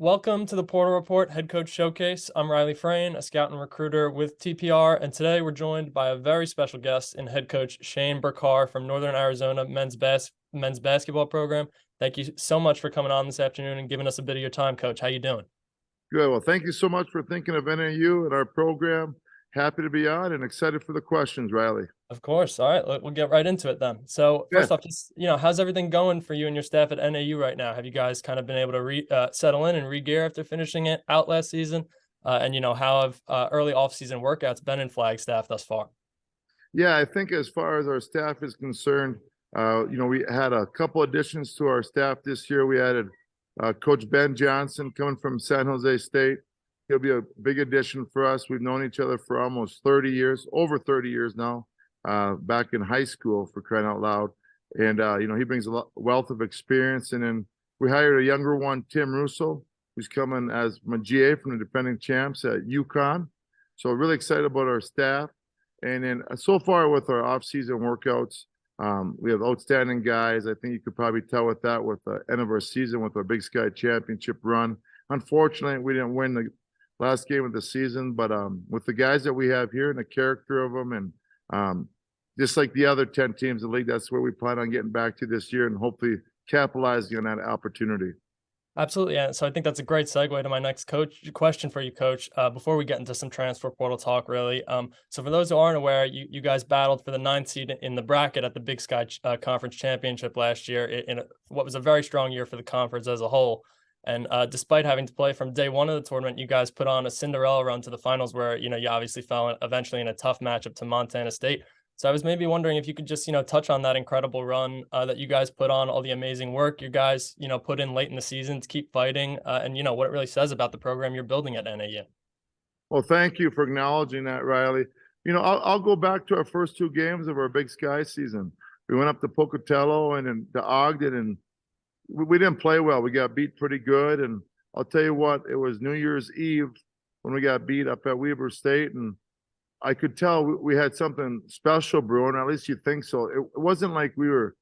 Welcome to the Porter Report Head Coach Showcase. I'm Riley Frain, a scout and recruiter with TPR, and today we're joined by a very special guest in head coach Shane Burcar from Northern Arizona men's basketball program. Thank you so much for coming on this afternoon and giving us a bit of your time, Coach. How you doing? Good. Well, thank you so much for thinking of NAU and our program. Happy to be on and excited for the questions, Riley. Of course. All right, we'll get right into it then. So Yeah. first off, just how's everything going for you and your staff at NAU right now? Have you guys kind of been able to settle in and re-gear after finishing it out last season? And how have early off-season workouts been in Flagstaff thus far? Yeah, I think as far as our staff is concerned, we had a couple additions to our staff this year. We added Coach Ben Johnson coming from San Jose State. He'll be a big addition for us. We've known each other for almost 30 years, over 30 years now, back in high school, for crying out loud. And, he brings a wealth of experience. And then we hired a younger one, Tim Russo, who's coming as my GA from the defending champs at UConn. So really excited about our staff. And then so far with our off-season workouts, we have outstanding guys. I think you could probably tell with that with the end of our season with our Big Sky Championship run. Unfortunately, we didn't win the last game of the season, but with the guys that we have here and the character of them, and just like the other 10 teams in the league, that's where we plan on getting back to this year and hopefully capitalizing on that opportunity. Absolutely. Yeah. So I think that's a great segue to my next question for you, Coach, before we get into some transfer portal talk, really. So for those who aren't aware, you guys battled for the 9th seed in the bracket at the Big Sky Conference Championship last year in what was a very strong year for the conference as a whole. And despite having to play from day one of the tournament, you guys put on a Cinderella run to the finals where, you obviously fell eventually in a tough matchup to Montana State. So I was maybe wondering if you could just, touch on that incredible run that you guys put on, all the amazing work you guys, put in late in the season to keep fighting, and, what it really says about the program you're building at NAU. Well, thank you for acknowledging that, Riley. I'll go back to our first two games of our Big Sky season. We went up to Pocatello and then to Ogden, and we didn't play well. We got beat pretty good. And I'll tell you what, it was New Year's Eve when we got beat up at Weber State, and I could tell we had something special brewing, at least you think so. It wasn't like we were,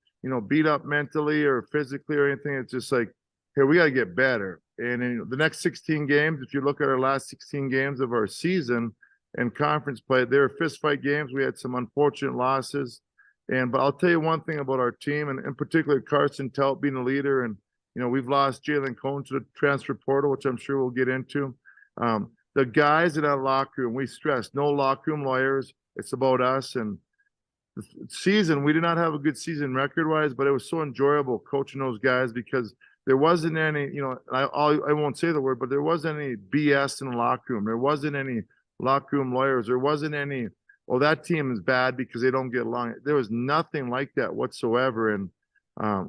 beat up mentally or physically or anything. It's just like, hey, we got to get better. And in the next 16 games, if you look at our last 16 games of our season and conference play, they were fist fight games. We had some unfortunate losses. But I'll tell you one thing about our team, and in particular, Carson Telt being a leader. And, we've lost Jalen Cohn to the transfer portal, which I'm sure we'll get into. The guys in that locker room, we stress no locker room lawyers. It's about us. And the season, we did not have a good season record-wise, but it was so enjoyable coaching those guys because there wasn't any, I won't say the word, but there wasn't any BS in the locker room. There wasn't any locker room lawyers. There wasn't any, well, that team is bad because they don't get along. There was nothing like that whatsoever. And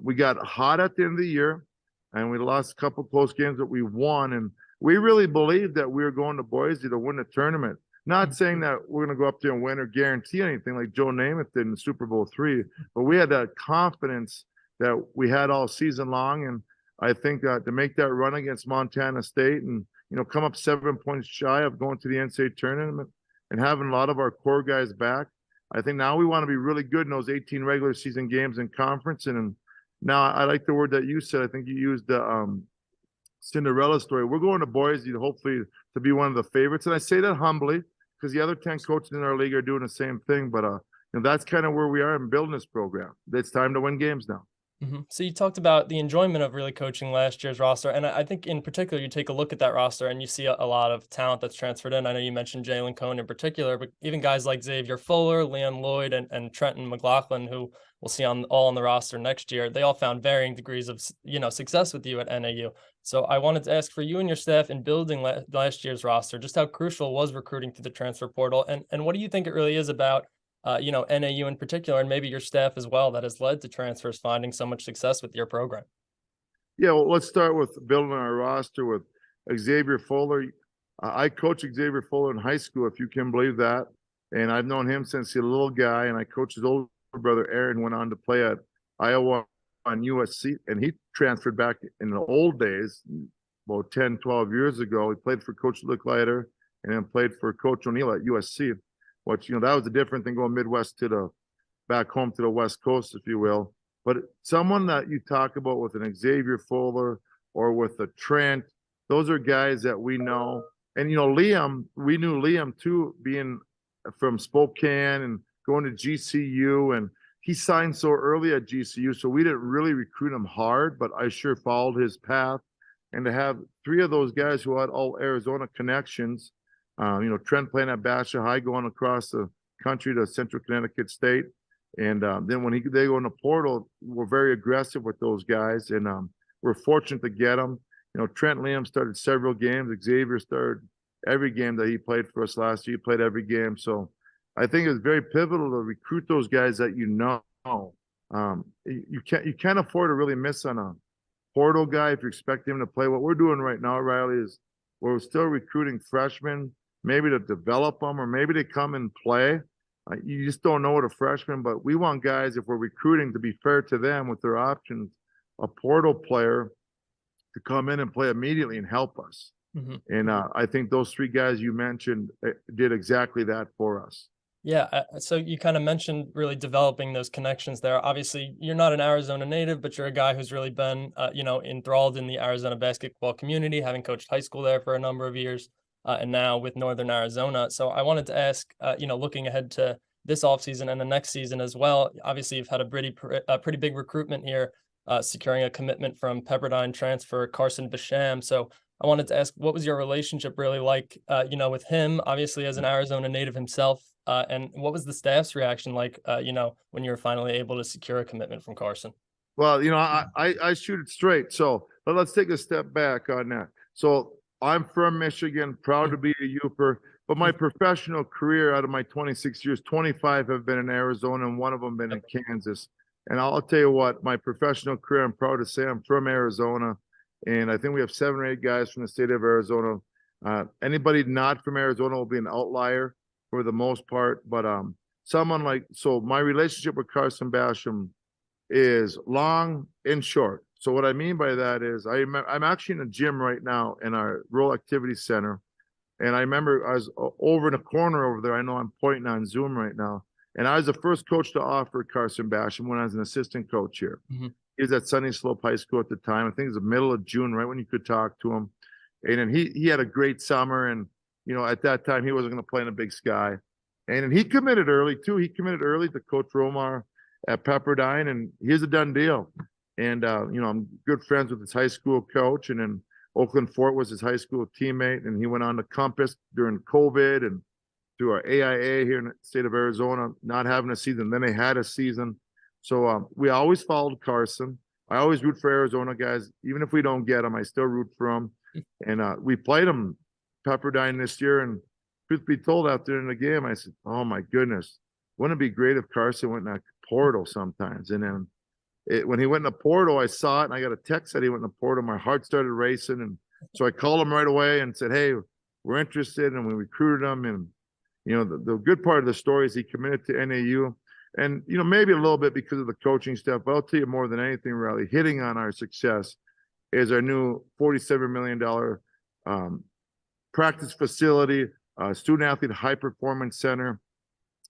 we got hot at the end of the year, and we lost a couple close games that we won. And we really believed that we were going to Boise to win the tournament. Not saying that we're going to go up there and win or guarantee anything like Joe Namath did in Super Bowl III, but we had that confidence that we had all season long. And I think that to make that run against Montana State and, come up 7 points shy of going to the NCAA tournament and having a lot of our core guys back, I think now we want to be really good in those 18 regular season games in conference. And now I like the word that you said. I think you used the Cinderella story. We're going to Boise hopefully to be one of the favorites. And I say that humbly because the other 10 coaches in our league are doing the same thing. But that's kind of where we are in building this program. It's time to win games now. Mm-hmm. So you talked about the enjoyment of really coaching last year's roster. And I think in particular, you take a look at that roster and you see a lot of talent that's transferred in. I know you mentioned Jalen Cohn in particular, but even guys like Xavier Fuller, Leon Lloyd, and Trenton McLaughlin, who we'll see all on the roster next year, they all found varying degrees of, success with you at NAU. So I wanted to ask for you and your staff in building last year's roster, just how crucial was recruiting through the transfer portal? And what do you think it really is about NAU in particular, and maybe your staff as well, that has led to transfers finding so much success with your program? Yeah, well, let's start with building our roster with Xavier Fuller. I coached Xavier Fuller in high school, if you can believe that. And I've known him since he was a little guy, and I coached his older brother, Aaron, went on to play at Iowa on USC, and he transferred back in the old days, about 10, 12 years ago. He played for Coach Licklider and then played for Coach O'Neill at USC. Which, that was a different thing going Midwest to back home to the West Coast, if you will. But someone that you talk about with an Xavier Fuller or with a Trent those are guys that we know. And, you know, Liam, we knew Liam too, being from Spokane and going to GCU. And he signed so early at GCU, so we didn't really recruit him hard, but I sure followed his path. And to have three of those guys who had all Arizona connections, you know, Trent playing at Basha High, going across the country to Central Connecticut State. And then when they go in the portal, we're very aggressive with those guys. And we're fortunate to get them. You know, Trent Liam started several games. Xavier started every game that he played for us last year. He played every game. So I think it's very pivotal to recruit those guys that you know. You can't afford to really miss on a portal guy if you expect him to play. What we're doing right now, Riley, is we're still recruiting freshmen, maybe to develop them, or maybe they come and play. You just don't know what a freshman, but we want guys, if we're recruiting, to be fair to them with their options, a portal player to come in and play immediately and help us. Mm-hmm. And I think those three guys you mentioned did exactly that for us. Yeah, so you kind of mentioned really developing those connections there. Obviously, you're not an Arizona native, but you're a guy who's really been, you know, enthralled in the Arizona basketball community, having coached high school there for a number of years, and now with Northern Arizona. So I wanted to ask, you know, looking ahead to this offseason and the next season as well. Obviously, you've had a pretty big recruitment here, securing a commitment from Pepperdine transfer Carson Basham. So I wanted to ask, what was your relationship really like, you know, with him, obviously as an Arizona native himself, and what was the staff's reaction like, you know, when you were finally able to secure a commitment from Carson? Well, you know, I shoot it straight. So but let's take a step back on that. So I'm from Michigan, proud to be a Uper, but my professional career, out of my 26 years, 25 have been in Arizona and one of them been in Kansas. And I'll tell you what, my professional career, I'm proud to say I'm from Arizona. And I think we have 7 or 8 guys from the state of Arizona. Anybody not from Arizona will be an outlier for the most part. But so my relationship with Carson Basham is long and short. So what I mean by that is I'm actually in a gym right now in our rural activity center. And I remember I was over in a corner over there. I know I'm pointing on Zoom right now. And I was the first coach to offer Carson Basham when I was an assistant coach here. Mm-hmm. He was at Sunny Slope High School at the time. I think it was the middle of June, right when you could talk to him. And then he had a great summer. And, you know, at that time, he wasn't going to play in a Big Sky. And then he committed early, too. He committed early to Coach Romar at Pepperdine, and he's a done deal. And, you know, I'm good friends with his high school coach. And then Oakland Fort was his high school teammate. And he went on to Compass during COVID and through our AIA here in the state of Arizona, not having a season. Then they had a season. So we always followed Carson. I always root for Arizona guys. Even if we don't get them, I still root for them. And we played them Pepperdine this year. And truth be told, after in the game, I said, oh, my goodness, wouldn't it be great if Carson went in that portal sometimes? And then when he went in the portal, I saw it, and I got a text that he went in the portal. My heart started racing. And so I called him right away and said, hey, we're interested. And we recruited him. And, you know, the good part of the story is he committed to NAU. And, you know, maybe a little bit because of the coaching stuff, but I'll tell you more than anything, really, hitting on our success is our new $47 million practice facility, student-athlete high-performance center.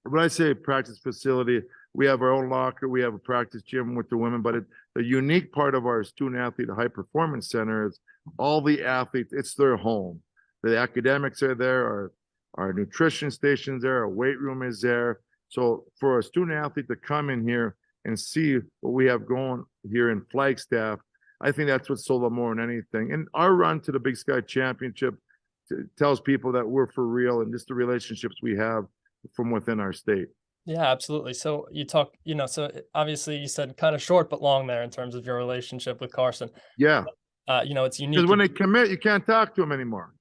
When I say practice facility, we have our own locker, we have a practice gym with the women, but the unique part of our student-athlete high-performance center is all the athletes, it's their home. The academics are there, our nutrition station's there, our weight room is there. So for a student athlete to come in here and see what we have going here in Flagstaff, I think that's what sold them more than anything. And our run to the Big Sky Championship tells people that we're for real and just the relationships we have from within our state. Yeah, absolutely. So you talk, you know, so obviously you said kind of short but long there in terms of your relationship with Carson. Yeah. You know, it's unique. Because when they commit, you can't talk to them anymore.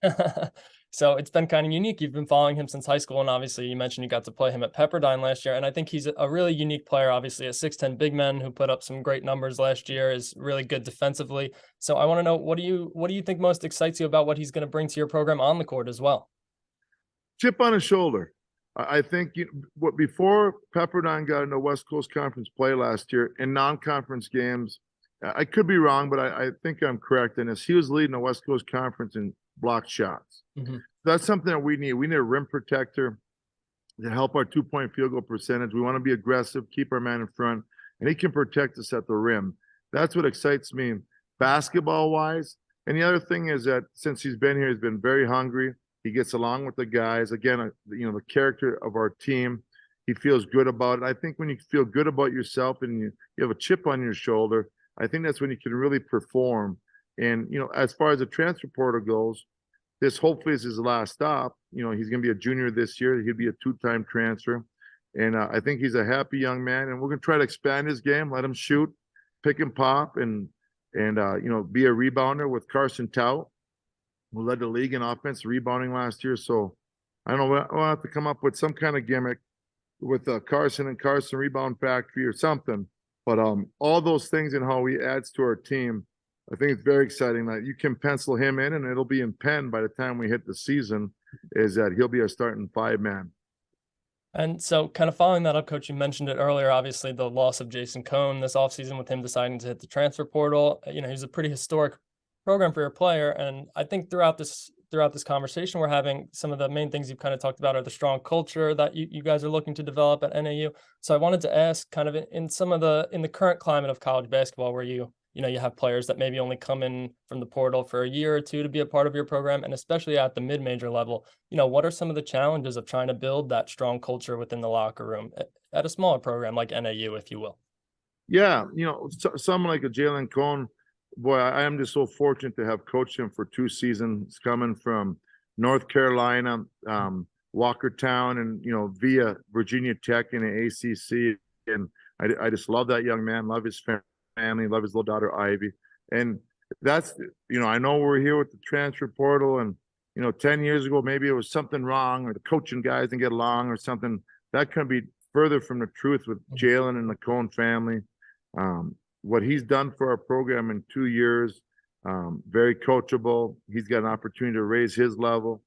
So it's been kind of unique. You've been following him since high school, and obviously you mentioned you got to play him at Pepperdine last year. And I think he's a really unique player, obviously a 6'10" big man who put up some great numbers last year, is really good defensively. So I want to know, what do you think most excites you about what he's going to bring to your program on the court as well? Chip on his shoulder. I think before Pepperdine got into West Coast Conference play last year in non-conference games, I could be wrong, but I think I'm correct in this. He was leading the West Coast Conference in blocked shots. Mm-hmm. That's something that we need. We need a rim protector to help our 2-point field goal percentage. We want to be aggressive, keep our man in front, and he can protect us at the rim. That's what excites me basketball-wise. And the other thing is that since he's been here, he's been very hungry. He gets along with the guys. Again, the character of our team, he feels good about it. I think when you feel good about yourself and you have a chip on your shoulder, I think that's when you can really perform. And, as far as the transfer portal goes, this hopefully is his last stop. He's going to be a junior this year. He'll be a two-time transfer. And I think he's a happy young man. And we're going to try to expand his game, let him shoot, pick and pop, and be a rebounder with Carson Tout, who led the league in offense rebounding last year. So I don't know, we'll have to come up with some kind of gimmick with Carson and Carson Rebound Factory or something. But all those things and how he adds to our team, I think it's very exciting that you can pencil him in, and it'll be in pen by the time we hit the season, is that he'll be a starting 5-man. And so kind of following that up, Coach, you mentioned it earlier, obviously the loss of Jason Cohn this offseason with him deciding to hit the transfer portal. He's a pretty historic program for your player. And I think throughout this conversation we're having, some of the main things you've kind of talked about are the strong culture that you guys are looking to develop at NAU. So I wanted to ask, kind of in the current climate of college basketball, where you have players that maybe only come in from the portal for a year or two to be a part of your program, and especially at the mid-major level, what are some of the challenges of trying to build that strong culture within the locker room at a smaller program like NAU, if you will? Yeah, someone like a Jalen Cohn, boy, I am just so fortunate to have coached him for 2 seasons, coming from North Carolina, Walkertown, and via Virginia Tech in the ACC, and I just love that young man, love his family, love his little daughter Ivy, and that's I know we're here with the transfer portal, and 10 years ago maybe it was something wrong, or the coaching guys didn't get along or something. That couldn't be further from the truth with Jalen and the Cohn family. What he's done for our program in 2 years, very coachable. He's got an opportunity to raise his level,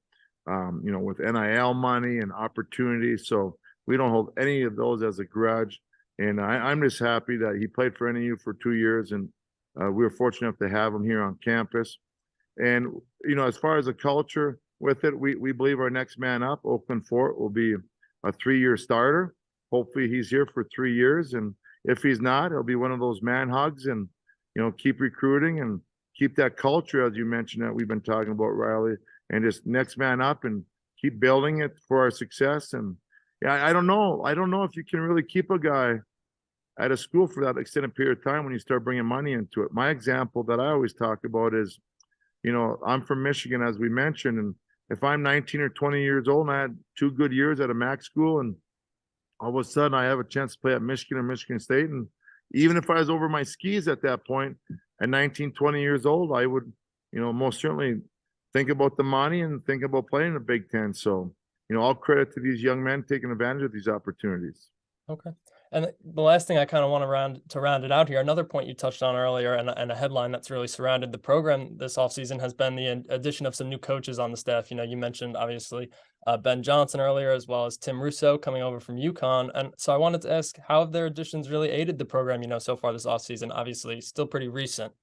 with NIL money and opportunity. So we don't hold any of those as a grudge. And I'm just happy that he played for NAU for 2 years, and we were fortunate enough to have him here on campus. And, as far as the culture with it, we believe our next man up, Oakland Fort, will be a 3-year starter. Hopefully he's here for 3 years. And if he's not, it'll be one of those man hugs, and, keep recruiting and keep that culture, as you mentioned, that we've been talking about, Riley, and just next man up and keep building it for our success. And yeah, I don't know if you can really keep a guy at a school for that extended period of time when you start bringing money into it. My example that I always talk about is, I'm from Michigan, as we mentioned, and if I'm 19 or 20 years old and I had 2 good years at a MAC school, and all of a sudden I have a chance to play at Michigan or Michigan State, and even if I was over my skis at that point at 19, 20 years old, I would, most certainly think about the money and think about playing in the Big Ten. So, all credit to these young men taking advantage of these opportunities. Okay. And the last thing I kind of want to round it out here, another point you touched on earlier, and a headline that's really surrounded the program this offseason has been the addition of some new coaches on the staff. You mentioned obviously Ben Johnson earlier, as well as Tim Russo coming over from UConn. And so I wanted to ask, how have their additions really aided the program, so far this offseason? Obviously still pretty recent.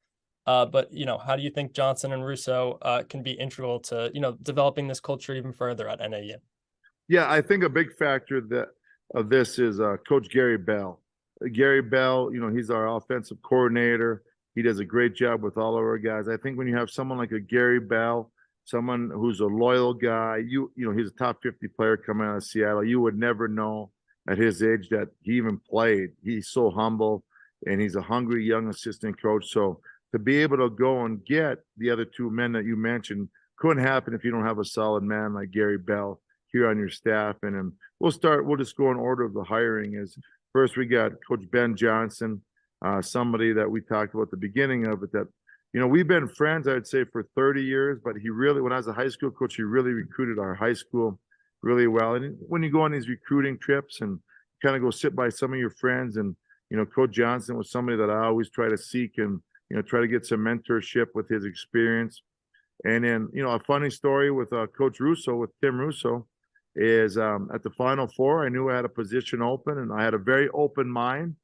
But how do you think Johnson and Russo can be integral to, developing this culture even further at NAU? Yeah, I think a big factor of this is Coach Gary Bell. Gary Bell, he's our offensive coordinator. He does a great job with all of our guys. I think when you have someone like a Gary Bell, someone who's a loyal guy, he's a top 50 player coming out of Seattle. You would never know at his age that he even played. He's so humble, and he's a hungry young assistant coach. So to be able to go and get the other 2 men that you mentioned couldn't happen if you don't have a solid man like Gary Bell here on your staff. And we'll just go in order of the hiring. Is first we got Coach Ben Johnson, somebody that we talked about at the beginning of it, that we've been friends, I'd say, for 30 years, but he really, when I was a high school coach, he really recruited our high school really well. And when you go on these recruiting trips and kind of go sit by some of your friends, and Coach Johnson was somebody that I always try to seek and try to get some mentorship with his experience. And then a funny story with Coach Russo, with Tim Russo, is at the Final Four, I knew I had a position open, and I had a very open mind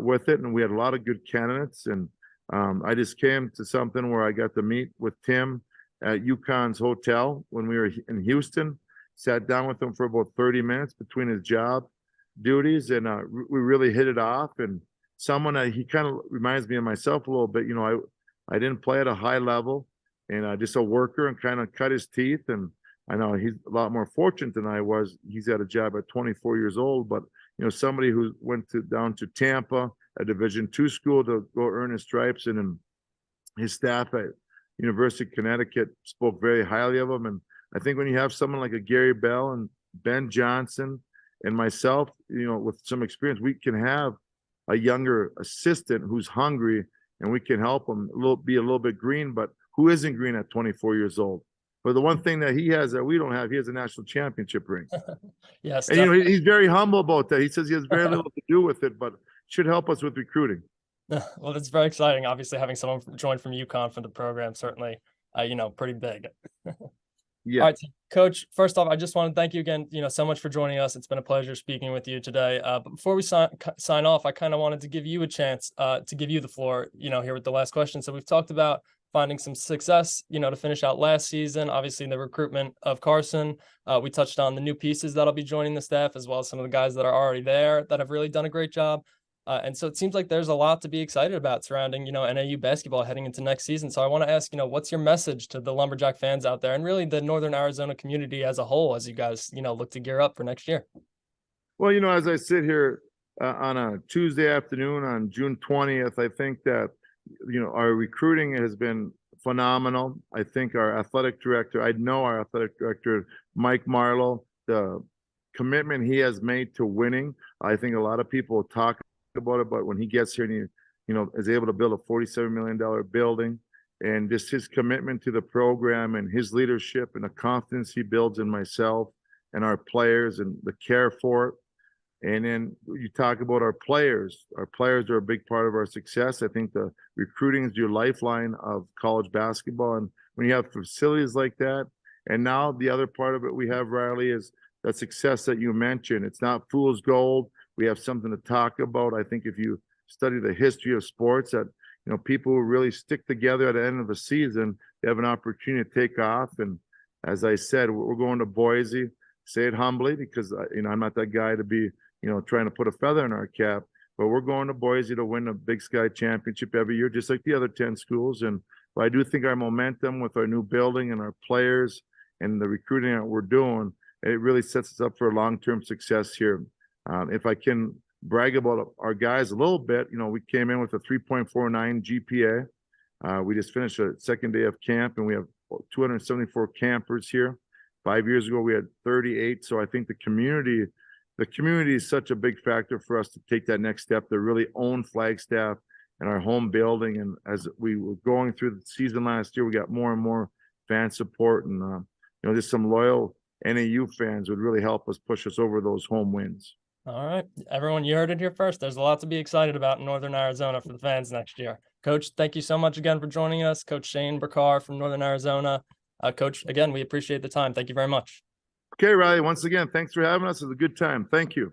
with it, and we had a lot of good candidates. And I just came to something where I got to meet with Tim at UConn's hotel when we were in Houston, sat down with him for about 30 minutes between his job duties, and we really hit it off. And someone he kind of reminds me of myself a little bit. I didn't play at a high level, and just a worker and kind of cut his teeth. And I know he's a lot more fortunate than I was. He's had a job at 24 years old, but somebody who went down to Tampa, a Division II school, to go earn his stripes, and then his staff at University of Connecticut spoke very highly of him. And I think when you have someone like a Gary Bell and Ben Johnson and myself, with some experience, we can have a younger assistant who's hungry, and we can help him be a little bit green, but who isn't green at 24 years old. But the one thing that he has that we don't have, he has a national championship ring. Yes. And he's very humble about that. He says he has very little to do with it, but should help us with recruiting. Well, that's very exciting. Obviously, having someone join from UConn for the program, certainly, pretty big. Yeah. All right, Coach, first off, I just want to thank you again, so much for joining us. It's been a pleasure speaking with you today. But before we sign off, I kind of wanted to give you a chance to give you the floor, here with the last question. So we've talked about finding some success, to finish out last season, obviously the recruitment of Carson. We touched on the new pieces that'll be joining the staff, as well as some of the guys that are already there that have really done a great job. And so it seems like there's a lot to be excited about surrounding, NAU basketball heading into next season. So I want to ask, what's your message to the Lumberjack fans out there and really the Northern Arizona community as a whole, as you guys, look to gear up for next year? Well, as I sit here on a Tuesday afternoon on June 20th, I think that, our recruiting has been phenomenal. I think our athletic director, Mike Marlowe, the commitment he has made to winning, I think a lot of people talk about it, but when he gets here and he, is able to build a $47 million building, and just his commitment to the program and his leadership and the confidence he builds in myself and our players and the care for it. And then you talk about our players. Our players are a big part of our success. I think the recruiting is your lifeline of college basketball. And when you have facilities like that, and now the other part of it we have, Riley, is the success that you mentioned. It's not fool's gold. We have something to talk about. I think if you study the history of sports, that people who really stick together at the end of the season, they have an opportunity to take off. And as I said, we're going to Boise. Say it humbly, because I'm not that guy to be trying to put a feather in our cap, but we're going to Boise to win a Big Sky championship every year, just like the other 10 schools. And I do think our momentum with our new building and our players and the recruiting that we're doing, it really sets us up for long-term success here. If I can brag about our guys a little bit, we came in with a 3.49 GPA. We just finished a second day of camp, and we have 274 campers here. 5 years ago, we had 38. So I think the community is such a big factor for us to take that next step to really own Flagstaff and our home building. And as we were going through the season last year, we got more and more fan support, and just some loyal NAU fans would really help us push us over those home wins. All right, everyone, you heard it here first. There's a lot to be excited about in Northern Arizona for the fans next year. Coach, thank you so much again for joining us. Coach Shane Burcar from Northern Arizona. Coach, again, we appreciate the time. Thank you very much. Okay, Riley, once again, thanks for having us. It was a good time. Thank you.